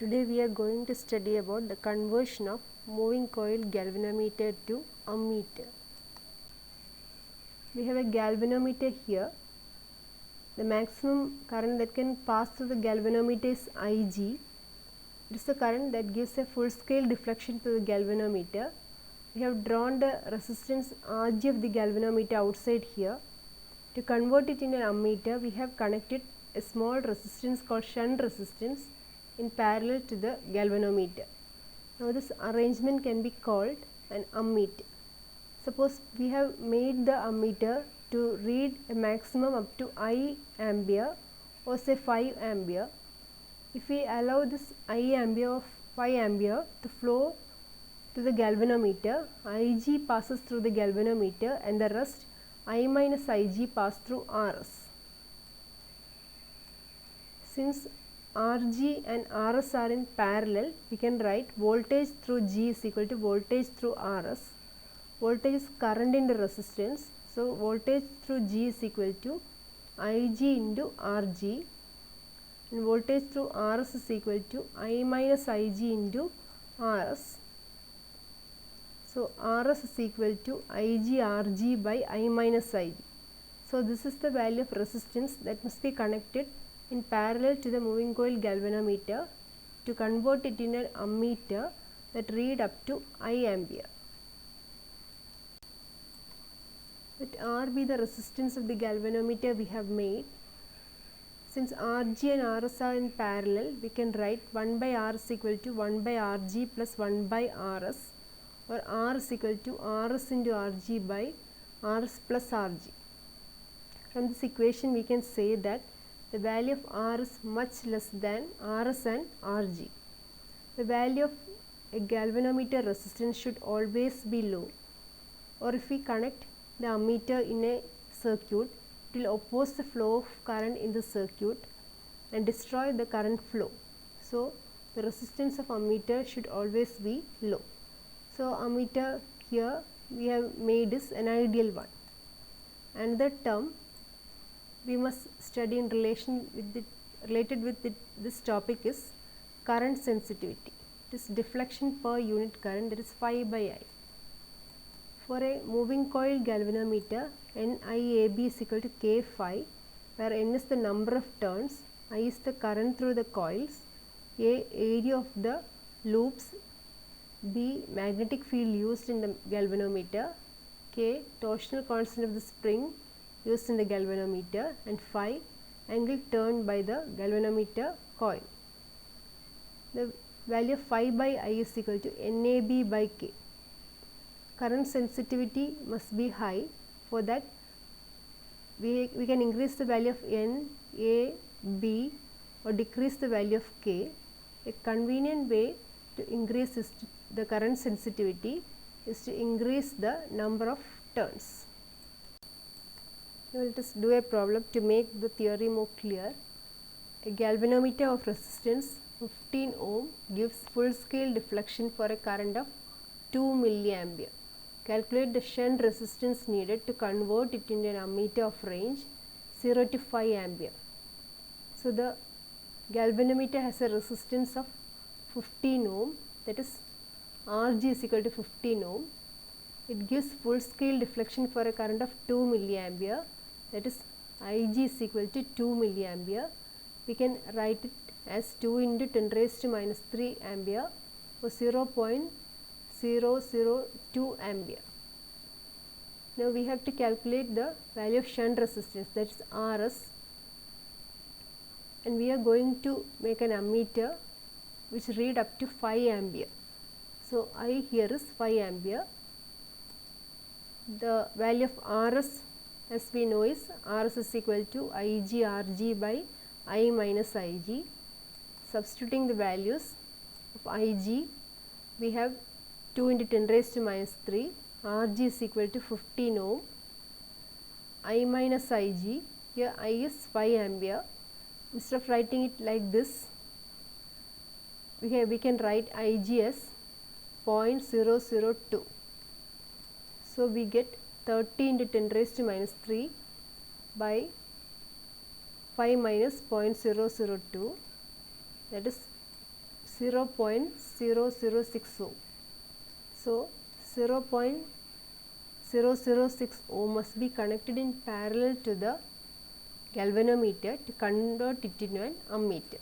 Today we are going to study about the conversion of moving coil galvanometer to ammeter. We have a galvanometer here. The maximum current that can pass through the galvanometer is Ig. It is the current that gives a full scale deflection to the galvanometer. We have drawn the resistance Rg of the galvanometer outside here. To convert it into an ammeter, we have connected a small resistance called shunt resistance in parallel to the galvanometer. Now this arrangement can be called an ammeter. Suppose we have made the ammeter to read a maximum up to I ampere or say 5 ampere. If we allow this I ampere of 5 ampere to flow to the galvanometer, Ig passes through the galvanometer and the rest I minus Ig pass through Rs. Since Rg and Rs are in parallel, we can write voltage through G is equal to voltage through Rs. Voltage is current into resistance, so voltage through G is equal to Ig into Rg, and voltage through Rs is equal to I minus Ig into Rs. So Rs is equal to Ig Rg by I minus Ig. So this is the value of resistance that must be connected in parallel to the moving coil galvanometer to convert it in an ammeter that read up to I ampere. Let R be the resistance of the galvanometer we have made. Since Rg and Rs are in parallel, we can write 1 by R is equal to 1 by Rg plus 1 by Rs, or R is equal to Rs into Rg by Rs plus Rg. From this equation we can say that the value of R is much less than Rs and Rg. The value of a galvanometer resistance should always be low, or if we connect the ammeter in a circuit, it will oppose the flow of current in the circuit and destroy the current flow. So the resistance of ammeter should always be low. So ammeter here we have made is an ideal one. Another term we must study in relation with this topic is current sensitivity. It is deflection per unit current, that is phi by I. For a moving coil galvanometer, NIAB is equal to K phi, where N is the number of turns, I is the current through the coils, A area of the loops, B magnetic field used in the galvanometer, K torsional constant of the spring used in the galvanometer, and phi angle turned by the galvanometer coil. The value of phi by I is equal to NAB by K. Current sensitivity must be high. For that we can increase the value of N, A, B, or decrease the value of K. A convenient way to increase the current sensitivity is to increase the number of turns. Now let us do a problem to make the theory more clear. A galvanometer of resistance 15 ohm gives full scale deflection for a current of 2 milliampere. Calculate the shunt resistance needed to convert it into an ammeter of range 0 to 5 ampere. So the galvanometer has a resistance of 15 ohm, that is Rg is equal to 15 ohm. It gives full scale deflection for a current of 2 milliampere, that is Ig is equal to 2 milliampere. We can write it as 2 into 10 raised to minus 3 ampere, or 0.002 ampere. Now we have to calculate the value of shunt resistance, that is Rs, and we are going to make an ammeter which read up to 5 ampere. So I here is 5 ampere. The value of Rs, as we know, is Rs is equal to Ig Rg by I minus Ig. Substituting the values of Ig, we have 2 into 10 raised to minus 3, Rg is equal to 15 ohm, I minus Ig, here I is 5 ampere. Instead of writing it like this, we can write Ig as 0.002. So we get 30 into 10 raised to minus 3 by 5 minus 0.002, that is 0.006 ohm. So 0.006 ohm must be connected in parallel to the galvanometer to convert it into an ammeter.